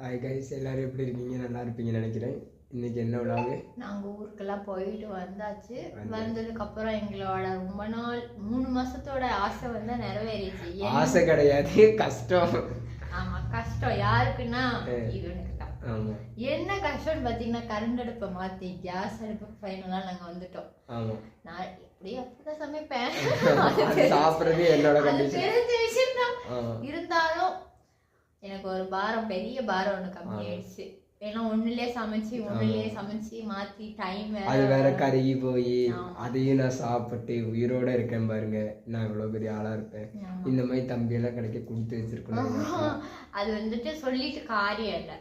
Hi guys, எல்லாரும் எப்படி இருக்கீங்க? நல்லா இருப்பீங்கன்னு நினைக்கிறேன். இன்னைக்கு என்ன விழாவு? நாங்கள் ஊருக்கெல்லாம் போயிட்டு வந்தாச்சு. வந்ததுக்கப்புறம் எங்களோட ரொம்ப நாள் 3 மாசத்தோட ஆசை வந்து நிறைவேறிச்சு. ஆசை கிடையாது, கஷ்டம். ஆமா, கஷ்டம் யாருக்குன்னா இவனுக்கு தான். என்ன கஷ்டம்னு பார்த்தீங்கன்னா, கரண்ட் அடுப்பை மாற்றி கேஸ் அடுப்பு ஃபைனலாக நாங்கள் வந்துட்டோம். நான் எப்படி அப்படிதான் சமைப்பேன், சாப்பிட்றது என்னோட தெரிஞ்ச விஷயம் தான். இருந்தாலும் எனக்கு ஒரு பாரம், பெரிய பாரம் ஒன்று கம்மியாயிடுச்சு. ஏன்னா ஒண்ணுலயே சமைச்சு மாத்தி டைம் அது வேற கருகி போய் அதையும் நான் சாப்பிட்டு உயிரோட இருக்கேன் பாருங்க. நான் இவ்வளவு பெரிய ஆளா இருப்பேன். இந்த மாதிரி தம்பி எல்லாம் கிடைக்க கொடுத்து வச்சிருக்கணும். அது வந்துட்டு சொல்லிட்டு காரியம் இல்ல.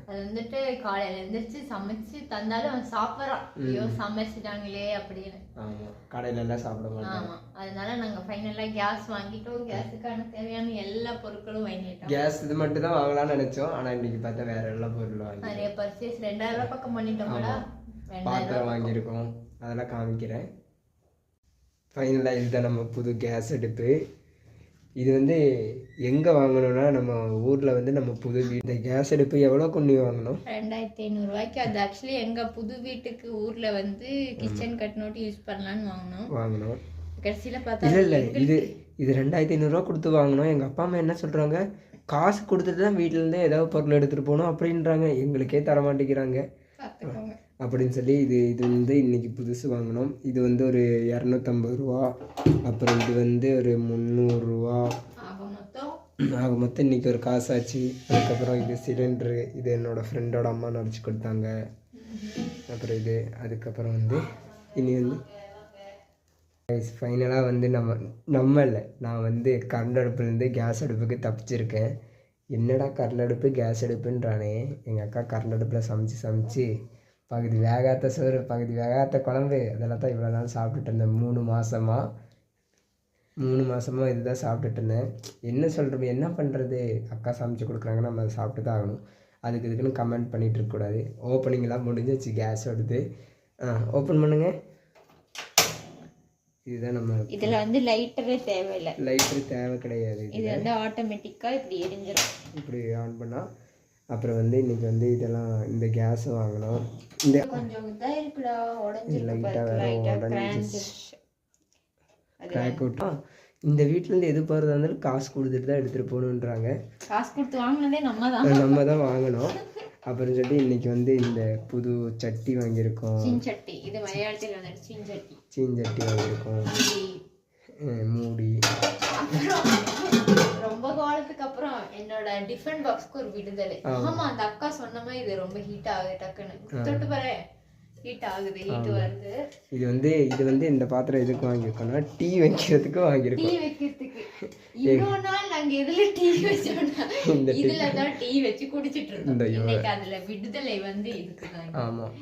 அது வந்துட்டு காலையில எழுந்திரிச்சு சமைச்சு தந்தாலும் அவன் சாப்பிடறான். ஐயோ சமைச்சிட்டாங்களே அப்படின்னு. ஆமா, கடையில எல்லாம் சாப்பிட மாட்டோம். ஆமா, அதனால நாங்க ஃபைனலா கேஸ் வாங்கிட்டோம். கேஸுக்கான தேவையான எல்லா பொருட்களும் வாங்கிட்டோம். கேஸ் இது மட்டும் தான் வாங்கலாம்னு நினைச்சோம். ஆனா இன்னைக்கு பார்த்தா வேற எல்லா பொருளும் வாங்கி நிறைய பர்ச்சேஸ் 2000 ரூபாய் பக்கம் பண்ணிட்டோம்டா. பாத்திரம் வாங்கியிருக்கோம், அதெல்லாம் காமிக்கிறேன். ஃபைனலாக இதுதான் நம்ம புது கேஸ் அடுப்பு. இது வந்து எங்கே வாங்கணும்னா நம்ம ஊரில் வந்து நம்ம புது வீட்டு கேஸ் அடுப்பு எவ்வளோ கொண்டு வாங்கணும்? 2500 ரூபாய்க்கு. அது ஆக்சுவலி எங்கள் புது வீட்டுக்கு ஊரில் வந்து கிச்சன் கட்னோட்டு யூஸ் பண்ணலான்னு வாங்கினோம். கடைசியில் பார்த்தா இல்லை இது 2500 ரூபா கொடுத்து வாங்கினோம். எங்கள் அப்பா அம்மா என்ன சொல்கிறாங்க, காசு கொடுத்துட்டு தான் வீட்டிலேருந்தே ஏதாவது பொருள் எடுத்துகிட்டு போகணும் அப்படின்றாங்க. எங்களுக்கே தர மாட்டேங்கிறாங்க அப்படின்னு சொல்லி இது வந்து இன்றைக்கி புதுசு வாங்கினோம். இது வந்து ஒரு 250 ரூபா. அப்புறம் இது வந்து ஒரு 300 ரூபா ஆக மொத்தம் இன்றைக்கி ஒரு காசாச்சு. அதுக்கப்புறம் இது சிலிண்ட்ரு, இது என்னோடய ஃப்ரெண்டோட அம்மா நடிச்சு கொடுத்தாங்க. அப்புறம் இது அதுக்கப்புறம் வந்து இனி வந்து ஃபைனலாக வந்து நான் வந்து கரண்ட் அடுப்புலேருந்து கேஸ் அடுப்புக்கு தப்பிச்சிருக்கேன். என்னடா கரண்ட் அடுப்பு கேஸ் அடுப்புன்றானே. எங்கள் அக்கா கரண்ட் அடுப்பில் சமைச்சு பகுதி வேகாத்த சோறு பகுதி வேகாத்த குழம்பு அதெல்லாம் தான் இவ்வளோ நாள் சாப்பிட்டுட்டு இருந்தேன். 3 மாதமாக இதுதான் சாப்பிட்டுட்டு இருந்தேன். என்ன சொல்கிறது, என்ன பண்ணுறது, அக்கா சமைச்சு கொடுக்குறாங்க, நம்ம அதை சாப்பிட்டு தான் ஆகணும். இதுக்குன்னு கமெண்ட் பண்ணிகிட்டு இருக்கக்கூடாது. ஓப்பனிங்கெல்லாம் முடிஞ்சிச்சு கேஸ் எடுத்து. ஓப்பன் பண்ணுங்க. இதுதான் நம்ம இதில் வந்து லைட்டரே தேவையில்லை. லைட்டரு தேவை கிடையாது. இது வந்து ஆட்டோமேட்டிக்காக இப்படி எரிஞ்சிடும். இப்படி ஆன் பண்ணால் அப்புறம் வந்து இன்றைக்கி வந்து இதெல்லாம் இந்த கேஸை வாங்கினோம். இந்த கொஞ்சம் இதாக இருக்குடா, உடஞ்சி லைட்டாக வேறு உடஞ்சி கிராக் விட்டோம். இந்த வீட்டிலேருந்து எது போகிறதா இருந்தாலும் காசு கொடுத்துட்டு தான் எடுத்துகிட்டு போகணுன்றாங்க. காசு கொடுத்து வாங்கினதே நம்ம தான் வாங்கினோம். அப்புறம் சொல்லி இன்றைக்கி வந்து இந்த புது சட்டி வாங்கியிருக்கோம். சட்டி, இது மலையாளத்தில் வந்து சீஞ்சட்டி வாங்கியிருக்கோம். மூடி. ரொம்ப காலத்துக்கு அப்புறம் என்னோட டிஃபன் பாக்ஸ்க்கு ஒரு விடுதலை. ஆமா, அந்த அக்கா சொன்ன மாதிரி இது ரொம்ப ஹீட் ஆகுது. டக்குன்னு தொட்டு பாரு, ஹீட் ஆகுது, ஹீட் வருது. இது வந்து இந்த பாத்திரம் எதுக்கு வாங்கியிருக்கோம்னா டீ வைக்கிறதுக்கு வாங்கியிருக்கோம். டீ வைக்கிறதுக்கு. இவ்வளோ நாள் நாங்கள் எதுல டீ வச்சோம்னா இதுல தான் டீ வச்சு குடிச்சிட்டு இருந்தோம். இன்னைக்கு அதுல விடுதலை வந்து இதுக்கு தான். ஆமாம்,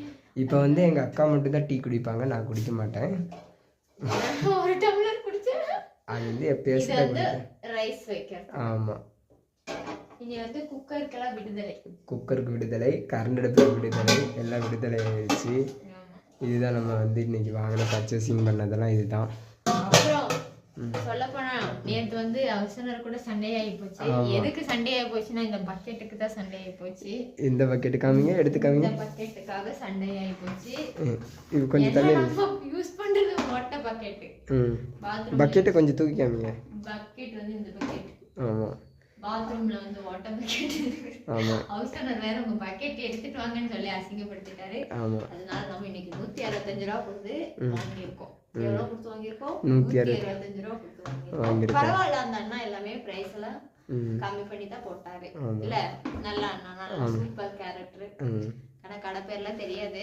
இப்போ வந்து எங்கள் அக்கா மட்டும் தான் டீ குடிப்பாங்க, நான் குடிக்க மாட்டேன். ஒரு டம்ளர் குடிச்சேன். அது வந்து எப்பயாவது ரைஸ் வைக்கிறது. ஆமாம், இனி வந்து குக்கருக்கெல்லாம் விடுதலை. குக்கருக்கு விடுதலை, கரண்ட் அடுப்புக்கு விடுதலை, எல்லாம் விடுதலை ஆயிடுச்சு. இதுதான் நம்ம வந்து இன்னைக்கு வாங்கின பர்ச்சேசிங் பண்ணதெல்லாம் இதுதான். அப்புறம் சொல்லப்போனா நேற்று வந்து அவசரம் கூட சண்டே ஆகி போச்சு. எதுக்கு சண்டே ஆகி போச்சுன்னா இந்த பக்கெட்டுக்கு தான் சண்டே ஆகி போச்சு. இந்த பக்கெட்டு காமிங்க, எடுத்து காமிங்க. இந்த பக்கெட்டுக்காக சண்டே ஆகி போச்சு. இது கொஞ்சம் தள்ளி யூஸ் பண்றது மொட்டை பக்கெட்டு. பக்கெட்டை கொஞ்சம் தூக்கி காமிங்க. பக்கெட் வந்து இந்த பக்கெட். ஆமா, பாத்ரூம்ல வந்து வாட்டர் பக்கெட். ஆமா, ஹவுஸ்னர் வேற உங்க பக்கெட் எடுத்துட்டு வாங்கன்னு சொல்லி அசிங்கப்படுத்திட்டாரு. அதனால நம்ம இன்னைக்கு 165 ரூபா கொடுத்து வாங்கியிருக்கோம். எவ்வளவு கொடுத்து வாங்கியிருக்கோம்? 165 ரூபா கொடுத்து வாங்கியிருக்கோம். பரவாயில்ல, அந்த அண்ணா எல்லாமே பிரைஸ் எல்லாம் கம்மி பண்ணி தான் போட்டாரு. இல்ல நல்ல அண்ணா, நல்ல சூப்பர் கேரக்டர். ஆனா கடை பேர்லாம் தெரியாது.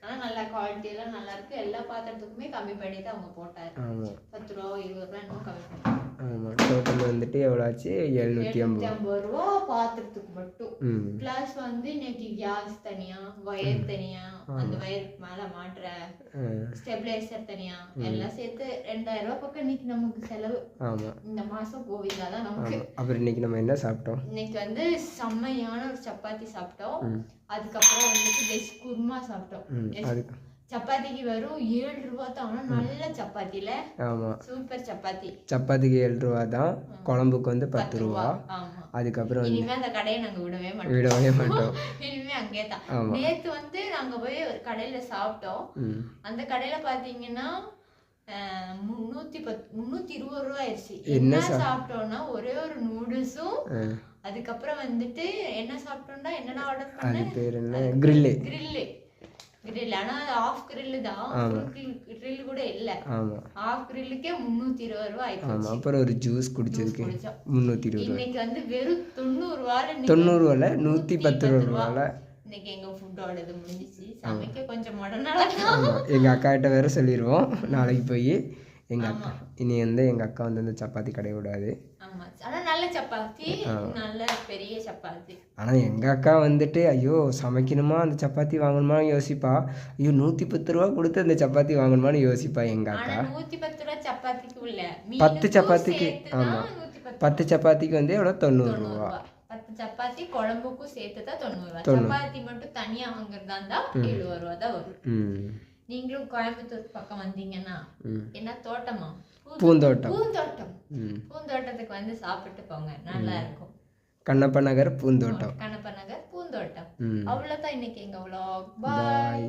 ஆனா நல்ல குவாலிட்டி எல்லாம் நல்லா இருக்கு. எல்லா பாத்திரத்துக்குமே கம்மி பண்ணி தான் அவங்க போட்டாரு. 10 ரூபா 20 ரூபா இன்னும் கம்மி பண்ணாங்க. ஆமாம், டோட்டல் வந்துட்டு எவ்வளோ ஆச்சு? 750 ரூபா பாத்திரத்துக்கு மட்டும். பிளஸ் வந்து இன்னைக்கு கேஸ் தனியா, வயர் தனியா, அந்த வயருக்கு மேல மாற்ற ஸ்டெபிலைசர் தனியா, எல்லாம் சேர்த்து 2000 ரூபா பக்கம் இன்னைக்கு நமக்கு செலவு. ஆமா, இந்த மாசம் கோவிந்தா தான் நமக்கு. அப்புறம் இன்னைக்கு நம்ம என்ன சாப்பிட்டோம்? இன்னைக்கு வந்து செம்மையான ஒரு சப்பாத்தி சாப்பிட்டோம். அதுக்கப்புறம் வந்துட்டு வெஜ் குருமா சாப்பிட்டோம். சப்பாத்திக்கு வெறும் 7 ரூபா தான். ஆனா நல்ல சப்பாத்தில. ஆமா, சூப்பர் சப்பாத்தி. சப்பாத்திக்கு 7 ரூபா தான், குழம்புக்கு வந்து 10 ரூபா. ஆமா, அதுக்கப்புறம் இனிமே அந்த கடையை நாங்க விடவே மாட்டோம். இனிமே அங்கே தான். நேத்து வந்து நாங்க போய் ஒரு கடையில சாப்பிட்டோம். அந்த கடையில பாத்தீங்கன்னா 320 ரூபா ஆயிடுச்சு. என்ன சாப்பிட்டோம்னா ஒரே ஒரு நூடுல்ஸும், அதுக்கப்புறம் வந்துட்டு என்ன சாப்பிட்டோம்னா என்னென்ன ஆர்டர் பண்ண, கிரில். ஆனா அது ஆஃப் கிரில் தான், கிரில் கூட இல்ல. ஆஃப் கிரில்லுக்கே 320 ரூபா ஆயிடுச்சு. அப்புறம் ஒரு ஜூஸ் குடிச்சிருக்கு 320. இன்னைக்கு வந்து வெறும் 90 ரூபால 110 ரூபால இன்னைக்கு எங்க ஃபுட்டோட இது முடிஞ்சிச்சு. சமைக்க கொஞ்சம் மொடனால எங்க அக்கா கிட்ட வேற சொல்லிடுவோம் நாளைக்கு போய். எங்க அக்கா இனி வந்து எங்க அக்கா வந்து அந்த சப்பாத்தி கடை விடாது. ஆனா நல்ல சப்பாத்தி, நல்ல பெரிய சப்பாத்தி. ஆனா எங்க அக்கா வந்துட்டு ஐயோ சமைக்கணுமா அந்த சப்பாத்தி வாங்கணுமான்னு யோசிப்பா. ஐயோ 110 ரூபா கொடுத்து அந்த சப்பாத்தி வாங்கணுமான்னு யோசிப்பா எங்க அக்கா. 110 ரூபா சப்பாத்திக்கு உள்ள 10 சப்பாத்திக்கு. ஆமா 10 சப்பாத்திக்கு வந்து எவ்வளோ 90 ரூபா. 10 சப்பாத்தி குழம்புக்கும் சேர்த்து தான் 90 ரூபா. சப்பாத்தி மட்டும் தனியா வாங்குறதா இருந்தா 70 ரூபா தான் வரும். நீங்களும் கோயம்புத்தூர் பக்கம் வந்தீங்கன்னா என்ன தோட்டமா, பூந்தோட்டத்துக்கு வந்து சாப்பிட்டு போங்க, நல்லா இருக்கும். கண்ணப்ப நகர் பூந்தோட்டம். அவ்வளவுதான் இன்னைக்கு எங்க vlog. பாய்.